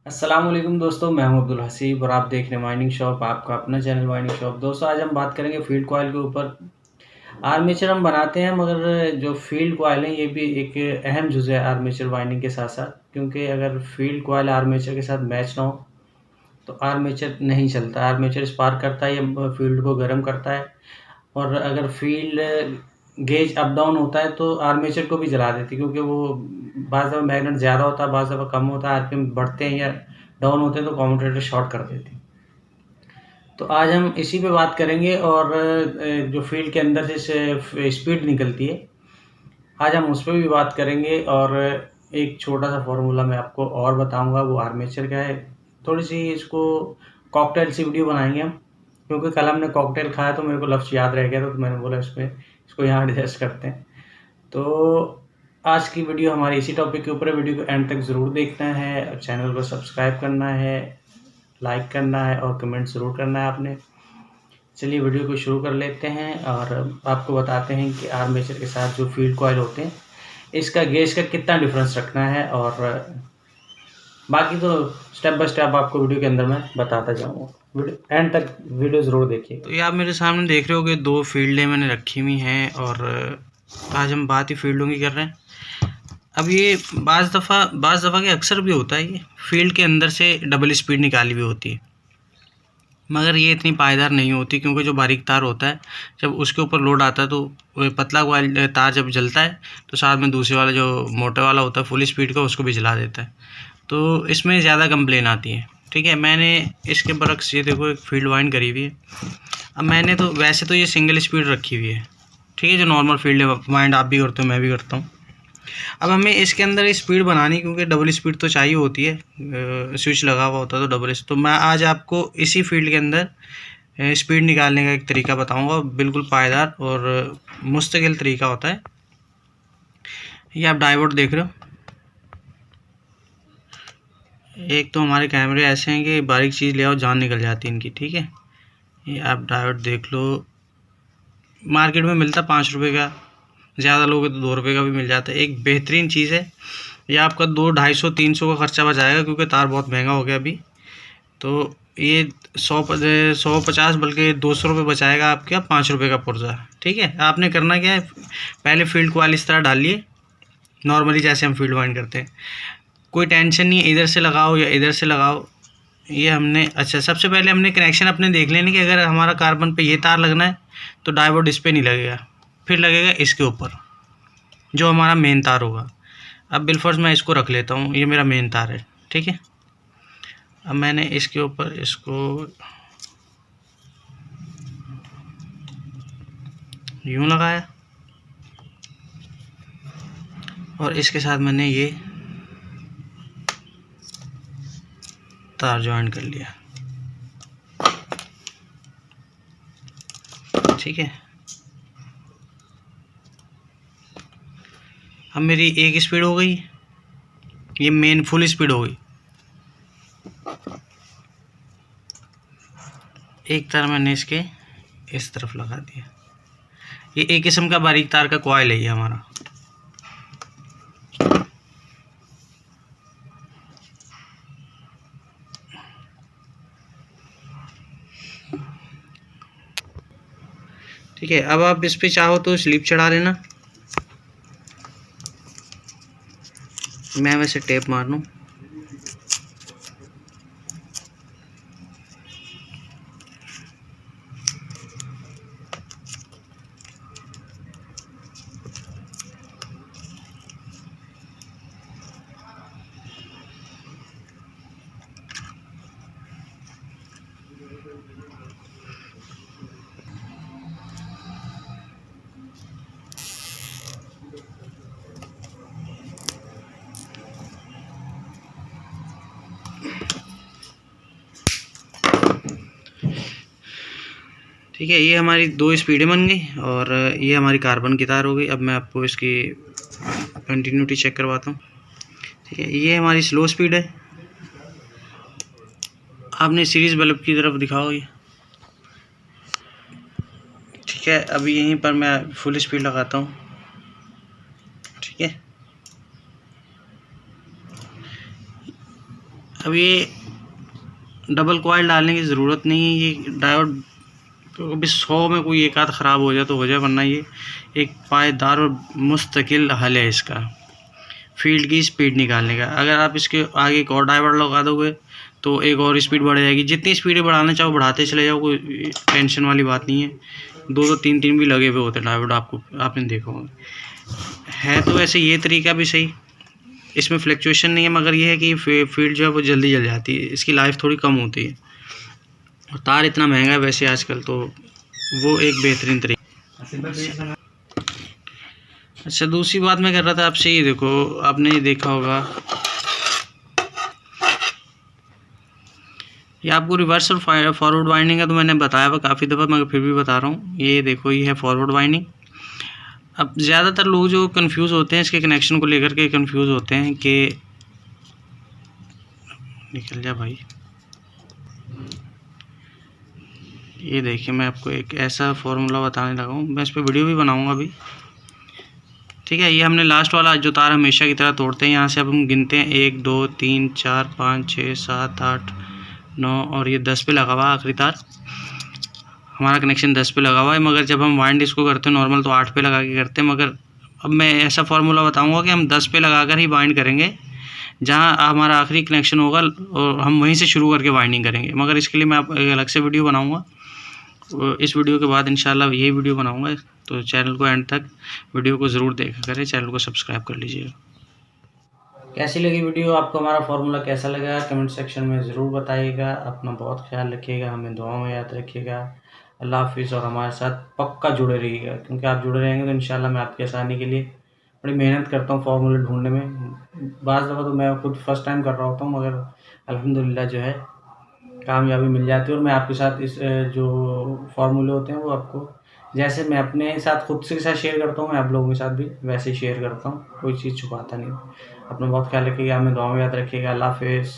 अस्सलाम वालेकुम दोस्तों, मैं हूं अब्दुल हसीब और आप देख रहे हैं माइनिंग शॉप, आपका अपना चैनल माइनिंग शॉप। दोस्तों आज हम बात करेंगे फील्ड कॉइल के ऊपर। आर्मेचर हम बनाते हैं मगर जो फील्ड कॉइल है ये भी एक अहम जुज़ है आर्मेचर वाइंडिंग के साथ-साथ, क्योंकि अगर फील्ड कॉइल आर्मेचर के साथ मैच ना हो तो आर्मेचर नहीं चलता। आर्मेचर स्पार्क करता है या फील्ड को गर्म करता है, और अगर फील्ड गेज अप डाउन होता है तो आर्मेचर को भी जला देती है, क्योंकि वो बाज़ दफ़ा मैग्नेट ज़्यादा होता है, बाज़ दफ़ा कम होता है, आरपीएम बढ़ते हैं या डाउन होते हैं तो कम्यूटेटर शॉर्ट कर देती है। तो आज हम इसी पे बात करेंगे, और जो फील्ड के अंदर से स्पीड निकलती है, आज हम उस पे भी बात करेंगे। और एक छोटा-सा फ़ॉर्मूला मैं आपको और बताऊँगा, वो आर्मेचर का है। थोड़ी-सी इसको कॉकटेल सी वीडियो बनाएँगे हम, क्योंकि कल हमने कॉकटेल खाया तो मेरे को लफ्ज़ याद रह गया था, तो मैंने बोला इसमें इसको यहाँ डिस्कस करते हैं। तो आज की वीडियो हमारी इसी टॉपिक के ऊपर है। वीडियो को एंड तक ज़रूर देखना है, चैनल को सब्सक्राइब करना है, लाइक करना है और कमेंट ज़रूर करना है आपने। चलिए वीडियो को शुरू कर लेते हैं और आपको बताते हैं कि आर्मेचर के साथ जो फील्ड कॉइल होते हैं, इसका गेज का कितना डिफरेंस रखना है, और बाकी तो स्टेप बाय स्टेप आपको वीडियो के अंदर मैं बताता जाऊँगा। वीडियो एंड तक वीडियो ज़रूर देखिए। तो ये आप मेरे सामने देख रहे हो कि 2 फील्डें मैंने रखी हुई हैं, और आज हम बात ही फील्डों की कर रहे हैं। अब ये बाज़ दफ़ा के अक्सर भी होता है, ये फील्ड के अंदर से डबल स्पीड निकाली हुई होती है, मगर ये इतनी पायदार नहीं होती, क्योंकि जो बारीक तार होता है जब उसके ऊपर लोड आता है तो वो पतला वाला तार जब जलता है तो साथ में दूसरे वाला जो मोटे वाला होता है फुल स्पीड का, उसको भी जला देता है। तो इसमें ज़्यादा कंप्लेन आती है। ठीक है, मैंने इसके बरक्स ये देखो एक फील्ड वाइंड करी हुई है। अब मैंने तो वैसे तो ये सिंगल स्पीड रखी हुई है, ठीक है, जो नॉर्मल फील्ड वाइंड आप भी करते हो मैं भी करता हूँ। अब हमें इसके अंदर स्पीड बनानी, क्योंकि डबल स्पीड तो चाहिए होती है, स्विच लगा हुआ होता है तो डबल। तो मैं आज आपको इसी फील्ड के अंदर स्पीड निकालने का एक तरीका बताऊंगा, बिल्कुल पायदार और मुस्तकिल तरीका होता है। ये आप डायोड देख रहे हो, एक तो हमारे कैमरे ऐसे हैं कि बारीक चीज़ ले आओ जान निकल जाती है इनकी। ठीक है, ये आप डायोड देख लो, मार्केट में मिलता 5 रुपये का, ज़्यादा लोगे तो 2 रुपये का भी मिल जाता है। एक बेहतरीन चीज़ है, ये आपका 200-250-300 का खर्चा बचाएगा, क्योंकि तार बहुत महंगा हो गया अभी। तो ये 150 बल्कि 200 रुपये बचाएगा आपका 5 रुपये का पुर्जा। ठीक है, आपने करना क्या है, पहले फील्ड कॉइल इस तरह डालिए नॉर्मली जैसे हम फील्ड वाइंड करते हैं, कोई टेंशन नहीं है, इधर से लगाओ या इधर से लगाओ। ये हमने अच्छा सबसे पहले हमने कनेक्शन अपने देख लेने कि अगर हमारा कार्बन पे ये तार लगना है तो डायोड इस पर नहीं लगेगा, फिर लगेगा इसके ऊपर जो हमारा मेन तार होगा। अब बिलफर्ज मैं इसको रख लेता हूँ, ये मेरा मेन तार है। ठीक है, अब मैंने इसके ऊपर इसको यूं लगाया और इसके साथ मैंने ये तार ज्वाइन कर लिया। ठीक है, अब मेरी एक स्पीड हो गई, ये मेन फुल स्पीड हो गई। एक तार मैंने इसके इस तरफ लगा दिया, ये एक किस्म का बारीक तार का कॉइल है ये हमारा। ठीक है, अब आप इस पे चाहो तो स्लिप चढ़ा लेना, मैं वैसे टेप मार लूँ। ठीक है, ये हमारी 2 स्पीडें बन गई और ये हमारी कार्बन की तार हो गई। अब मैं आपको इसकी कंटिन्यूटी चेक करवाता हूँ। ठीक है, ये हमारी स्लो स्पीड है। आपने सीरीज बल्ब की तरफ दिखाओ ये। ठीक है, अभी यहीं पर मैं फुल स्पीड लगाता हूँ। ठीक है, अब ये डबल कॉइल डालने की ज़रूरत नहीं है, ये डायोड अभी 100 में कोई एक आध ख़राब हो जाए तो हो जाए, वरना ये एक पायदार और मुस्तकिल हल है इसका फील्ड की स्पीड निकालने का। अगर आप इसके आगे एक और डायोड लगा दोगे तो एक और स्पीड बढ़ जाएगी। जितनी स्पीड बढ़ाना चाहो बढ़ाते चले जाओ, कोई टेंशन वाली बात नहीं है। 2 तीन भी लगे हुए होते हैं डायोड, आपने देखा होगा। है तो वैसे ये तरीका भी सही, इसमें फ्लक्चुएशन नहीं है, मगर ये है कि फील्ड जो है वो जल्दी जल जाती है, इसकी लाइफ थोड़ी कम होती है। और तार इतना महंगा है वैसे आजकल, तो वो एक बेहतरीन तरीका। अच्छा, दूसरी बात मैं कर रहा था आपसे, ये देखो, आपने ये देखा होगा, ये आपको रिवर्स और फॉरवर्ड वाइंडिंग है तो मैंने बताया हुआ काफ़ी दफ़ा, मगर फिर भी बता रहा हूँ। ये देखो, ये है फॉरवर्ड वाइंडिंग। अब ज़्यादातर लोग जो कंफ्यूज होते हैं इसके कनेक्शन को लेकर के, कंफ्यूज होते हैं कि निकल जा भाई। ये देखिए, मैं आपको एक ऐसा फॉर्मूला बताने लगा हूँ, मैं इस पर वीडियो भी बनाऊँगा अभी, ठीक है। ये हमने लास्ट वाला जो तार हमेशा की तरह तोड़ते हैं, यहाँ से अब हम गिनते हैं 1 2 3 4 5 6 7 8 9 और ये 10 पे लगा हुआ आखिरी तार। हमारा कनेक्शन 10 पे लगा हुआ है, मगर जब हम वाइंड इसको करते हैं नॉर्मल तो 8 पे लगा के करते हैं। मगर अब मैं ऐसा फार्मूला बताऊंगा कि हम 10 पे लगा कर ही वाइंड करेंगे, जहां हमारा आखिरी कनेक्शन होगा और हम वहीं से शुरू करके वाइंडिंग करेंगे। मगर इसके लिए मैं आप एक अलग से वीडियो बनाऊँगा, इस वीडियो के बाद इंशाल्लाह यही वीडियो बनाऊँगा। तो चैनल को एंड तक वीडियो को ज़रूर देखा करें, चैनल को सब्सक्राइब कर लीजिएगा। कैसी लगी वीडियो, आपको हमारा फार्मूला कैसा लगा, कमेंट सेक्शन में ज़रूर बताइएगा। अपना बहुत ख्याल रखिएगा, हमें दुआओं में याद रखिएगा। अल्लाह हाफिज़, और हमारे साथ पक्का जुड़े रहिएगा, क्योंकि आप जुड़े रहेंगे तो इंशाल्लाह मैं आपकी आसानी के लिए बड़ी मेहनत करता हूँ फार्मूले ढूंढने में। बाज़ दफ़ा तो मैं खुद फर्स्ट टाइम कर रहा होता हूँ, मगर अल्हम्दुलिल्लाह जो है कामयाबी मिल जाती है। और मैं आपके साथ इस जो फार्मूले होते हैं वो आपको, जैसे मैं अपने साथ खुद से साथ शेयर करता हूँ, मैं आप लोगों के साथ भी वैसे ही शेयर करता हूँ, कोई चीज़ छुपाता नहीं। अपना बहुत ख्याल रखिएगा, हमें दुआ में याद रखिएगा। अल्लाह हाफिज़।